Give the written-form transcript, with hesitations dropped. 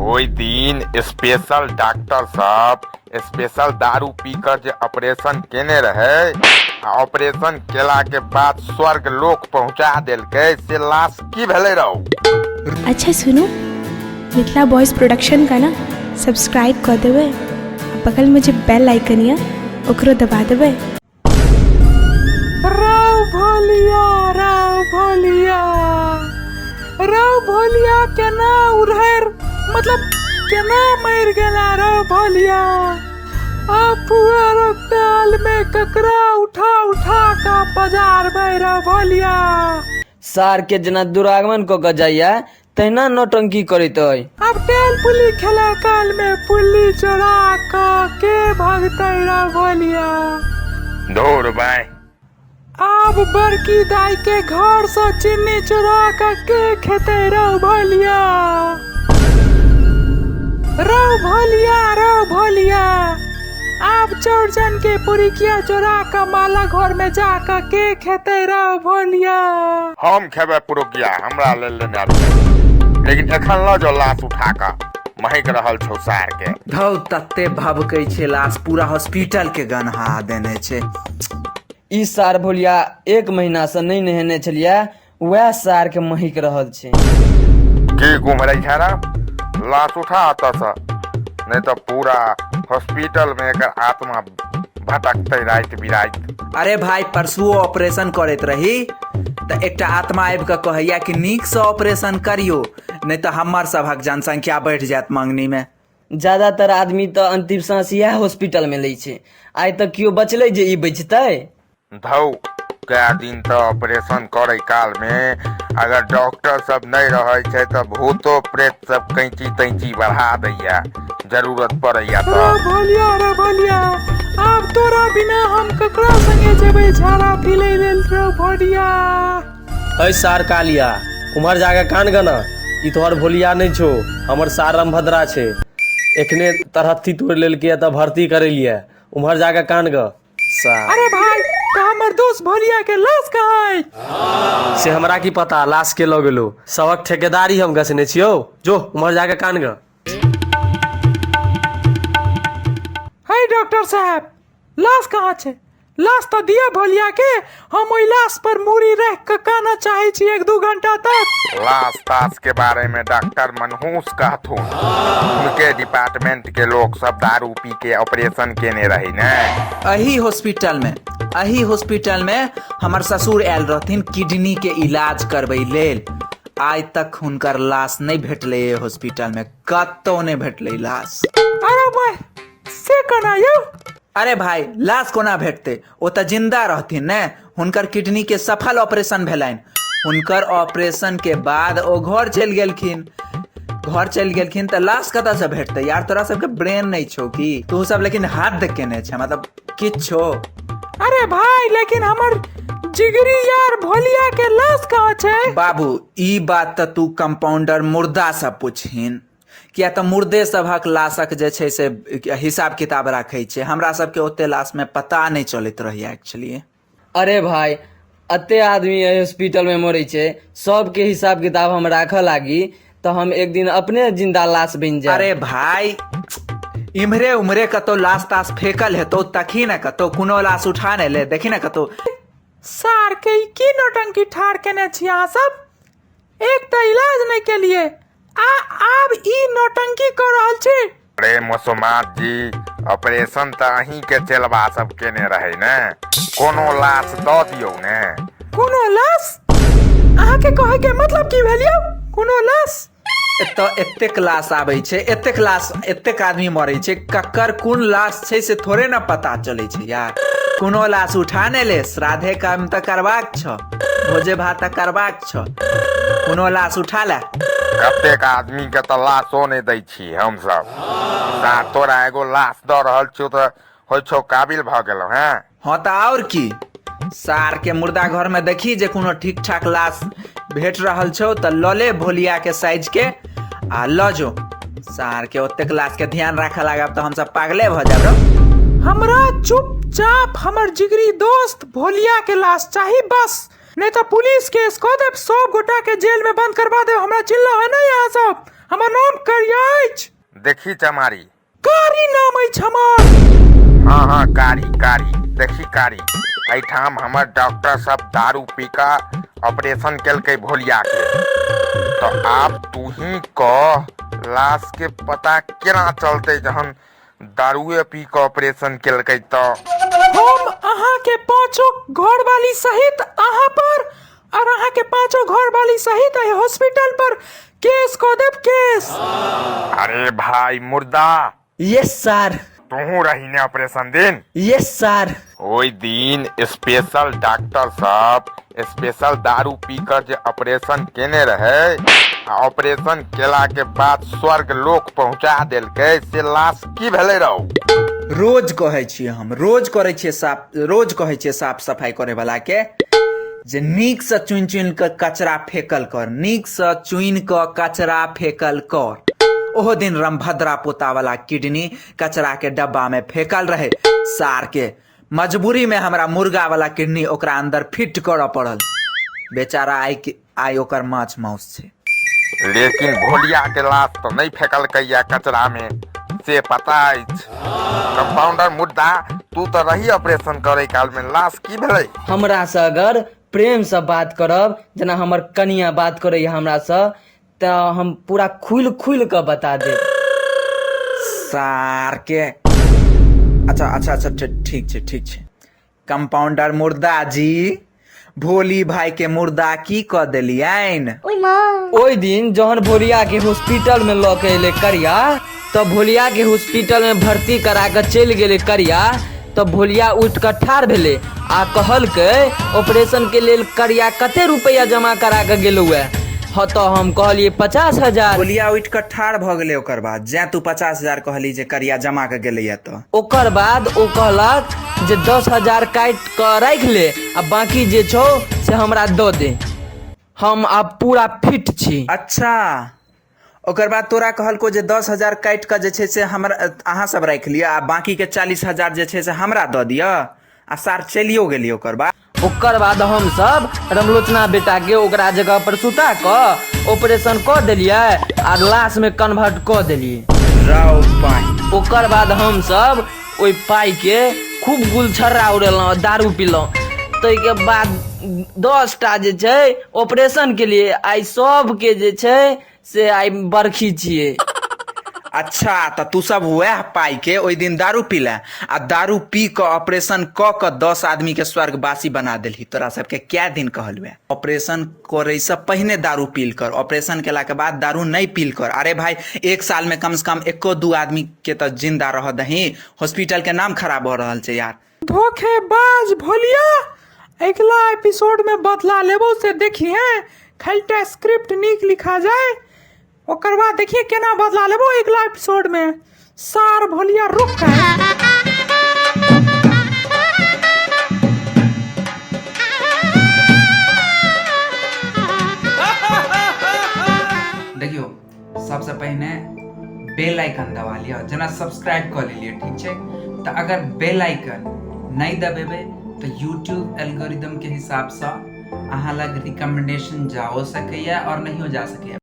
ओई दिन special doctor साहब स्पेशल दारू पीकर जे ऑपरेशन केने रहे, ऑपरेशन केला के बाद स्वर्ग लोक पहुंचा देलकै, से लाश की भेले रहू। अच्छा सुनो, मिथिला बॉयज प्रोडक्शन का ना सब्सक्राइब कर देवे, बगल में जो बेल आइकन है ओकरो दबा देवे। राव भोलिया केना उधर मतलब केना मर गेला राव भोलिया। अब पुअर काल में ककरा उठा उठा का बाजार में राव भोलिया। सार के जना दुरागमन को गजाइया तैना नौटंकी करित है। अब टेल पुली खेला काल में पुली चढ़ा के भागते राव भोलिया। दूर भाई, अब बड़की दाई के घर से चीनी चुरा के खेते राव भोलिया। राव भोलिया आप चौरजन के पुरिकिया चोरा का माला घर में जाकर के खेते राव भोलिया। हम खेबे पुरुकिया, हमरा ले लेने आबे, लेकिन एखन ल जो लाश उठा का महक रहल छौ सार के। धौ तत्ते भभकै छे लाश, पूरा हॉस्पिटल के गन्हा देने छे। ई सार भोलिया 1 महीना से नहीं नहेने छलिया, वह सार के महक रहल छे। की घुमरै छारा लाश उठा आता सा, नहीं तो पूरा हॉस्पिटल में एकर आत्मा भटकते रात बिरात। अरे भाई परसुओ ऑपरेशन करत रही तो एकटा आत्मा आबि के कहैया कि नीक से ऑपरेशन करियो, नहीं तो हमर सभक जनसंख्या बढ़ जात मंगनी में। ज्यादातर आदमी तो अंतिम सांस यह हॉस्पिटल में लै छे, आइ तक क्यों बचले जे ई बचतै। धौ कई दिन तो ऑपरेशन करे काल में अगर डॉक्टर सब नहीं रहे छे तो भूतो प्रेत सब कैंची तैंची बढ़ा दैया, जरूरत पड़ैया तो। रे भोलिया अब तोरा बिना हम ककरा संगे जेबै झाड़ा फिलै लेल रे भोलिया। ऐ सार कालिया उमर जाके कान गना, ई तोहर भोलिया नहीं छो, हमर सार रामभद्रा छे। एखने तरहथी तोड़ लेलकै त भर्ती करेलिए, उमर जाके कान ग सार। अरे भाई तो हमर दोस्त भोलिया के लाश कहाँ है? से हमरा की पता लाश के लग गेलो, सबक ठेकेदारी हम गसने छियो। जो उमर जाके कान ग। हे डॉक्टर साहब, लाश कहाँ छे? लाश तो दिया भोलिया के, हम ओई लाश पर मूड़ी रख के काना चाहे छी 1-2 घंटा तक। लाश ताश के बारे में डॉक्टर मनहूस कहथुन, उनके डिपार्टमेंट के लोग सब दारू पी के ऑपरेशन केने रही ने। अही हॉस्पिटल में हमर ससुर आयल रहथिन किडनी के इलाज करबै लेल। आज तक हुनकर लाश नहीं भेटले हॉस्पिटल में, कतौ नहीं भेटले लाश। अरे भाई से कना यौ? अरे भाई लाश कोना भेटते, ओ त जिंदा रहथिन ने। हुनकर किडनी के सफल ऑपरेशन भेलैन। हुनकर ऑपरेशन के बाद ओ घर चल गेलखिन त लाश कतऽ से भेटते यार? तोरा सबके ब्रेन नहीं छौ की? तू सब लेकिन हाथ देख केने छै, मतलब किछो। अरे भाई लेकिन हमर जिगरी यार भोलिया के लाश कहाँ छे? बाबू ई बात त तू कंपाउंडर मुर्दा सब पूछिन, किया तो मुर्दे सबहक लाशक जे छै से हिसाब किताब राखै छै। हमरा सबके ओते लाश में पता नहीं चलत रहैया एक्चुअली। अरे भाई अते आदमी हॉस्पिटल में मरे छे, सबके हिसाब किताब हम राखऽ लागी तो हम एक दिन अपने जिंदा लाश बन जाए। अरे भाई इम्हरे उम्हरे कतो लाश ताश फेकल हेतौ, तखी न कतो कोनो लाश उठा ने ले, देखी न कतो। सार के की नौटंकी ठाड़ केने छी अहाँ सब? एक तो इलाज नहीं के लिए आब ई नौटंकी कर रहल छी। अरे मसुमात जी, ऑपरेशन तो अहीं के चलबा सब केने रहे ने, कोनो लाश दऽ दियौ ने। कोनो लाश? अहाँ के कहे के मतलब की भेलियो? कोनो लाश? एतेक लाश आबै छै, एतेक आदमी मरे छै, ककर कोन लाश छै से थोड़े न पता चले छै यार। कोनो लाश उठाने ले, श्राद्धे काम त करबाक छ, भोजे भात त करबाक छ, कोनो लाश उठा ले। कतेक आदमी के तो लाशो नहीं दै छी हम सब। तोरा एगो लाश दऽ रहल छियौ तो होय छौ काबिल भ गेलौ हैं। हाँ तो और की, सार के मुर्दा घर में देखी जे कोनो ठीक ठाक लाश भेट रहल छौ तो लले भोलिया के साइज के आ ल जो। सार के ओतेक लाश के ध्यान रखे लागब तो हम सब पागले भ जाब। हमरा चुपचाप हमर जिगरी दोस्त भोलिया के लाश चाहिए बस, नहीं तो पुलिस केस कह देब, 100 गोटा के जेल में बंद करवा देब। हमरा चिल्ला है ना यहाँ सब, हमर नाम करिया अछि। देखी चमारी। कारी नाम अछि हमर। हाँ हाँ कारी कारी देखी कारी। एठाम हमर डॉक्टर सब दारू पी का ऑपरेशन केलकै भोलिया के। तो आप तू ही कह लाश के पता केना चलते जहन दारूए पी के ऑपरेशन केलकै तो। हम अहाँ के पांचों घर वाली सहित अहाँ पर और अहाँ के पांचों घर वाली सहित हॉस्पिटल पर केस को देब केस। अरे भाई मुर्दा यस सर। तू रही ने ऑपरेशन दिन। Yes sir. ओई दिन स्पेशल डॉक्टर साहब स्पेशल दारू पीकर जे ऑपरेशन केने रहे ऑपरेशन केला के बाद स्वर्ग लोक पहुंचा देलकै से लाश की भेलै रहो। रोज कहै छियै हम, रोज करै छियै साफ सफाई करे वाला के जे नीक से चुनि चुनि के कचरा फेकल कर, नीक से चुनि के कचरा फेकल कर। ओहो दिन रामभद्रा पोता वाला किडनी कचरा के डब्बा में फेकल रहे। सार के मजबूरी में हमरा मुर्गा वाला किडनी ओकरा अंदर फिट करऽ पड़ल। बेचारा आई ओकर माछ माउस छै। लेकिन भोलिया के लाश तो नहीं फेकलकै या कचरा में से पता अछि। कंपाउंडर मुद्दा तू तो रही ऑपरेशन करे काल में लाश की भेलै। हमरा से अगर प्रेम से बात करब जना हमर कनिया बात करे हमरा से तो हम पूरा खुल के बता दे। सार के अच्छा ठीक छै। कंपाउंडर मुर्दा जी भोली भाई के मुर्दा की क देलियन। ओई दिन जहन भोलिया के हॉस्पिटल में लऽ के एले करिया तो भोलिया के हॉस्पिटल में भर्ती करा के चल गेले करिया तो भोलिया उठ कर ठाड़ भेले आ कहलकै ऑपरेशन के लेल करिया कते रुपया जमा करा के गेलौ है। हाँ तो हम कहलिए 50,000। भोलिया उठ कर ठाड़ भ गेले। ओकर बाद जे तू 50,000 कहली जे करिया जमा के गेले तो ओकर बाद ओ कहलक जे 10,000 काट के राख ले आ बाकी जे छौ से हमरा दो दे, हम अब पूरा फिट छी। अच्छा ओकर बाद तोरा कहलको जे 10,000 काट के जे छै से हमरा अहाँ सब राख लिया आ बाकी के 40,000 जे छै से हमरा दऽ दिया आ सार चलियो गेली। ओकर बाद हम सब रमलोचना बेटा के ओकरा जगह पर सुता क ऑपरेशन क देलिए आ लाश में कन्वर्ट क देलिए। ओकर बाद हम सब ओई पाई के खूब गुलछर्रा उड़ेलौं, दारू पीलौं। तो के बाद 10टा जे छै ऑपरेशन के लिए आई सब के जे छै से आई बरखी छिए। अच्छा तो तू सब वह पाई के ओई दिन दारू पीला आ दारू पी के ऑपरेशन क के 10 आदमी के स्वर्गवासी बना देली। तोरा सबके क्या दिन कहलुए ऑपरेशन करे से पहले दारू पील कर, ऑपरेशन केला के बाद दारू नहीं पील कर। अरे भाई 1 साल में कम से कम 1-2 आदमी के तो जिंदा रह दही, हॉस्पिटल के नाम खराब हो रहल छै यार। धोखेबाज भोलिया अगला एपिसोड में बदला लेबो से देखिए खाली स्क्रिप्ट नीक लिखा जाए ओकर बाद देखिए केना बदला लेबो अगला एपिसोड में। सार भोलिया रुक गए। देखियो सबसे पहले बेल आइकन दबा लिया, जना सब्सक्राइब कर लिया, ठीक है। तो अगर बेल आइकन नहीं दबेबे तो YouTube एल्गोरिदम के हिसाब से अहाँ लग रिकमेंडेशन जाओ सकैया और नहीं हो जा सकैया।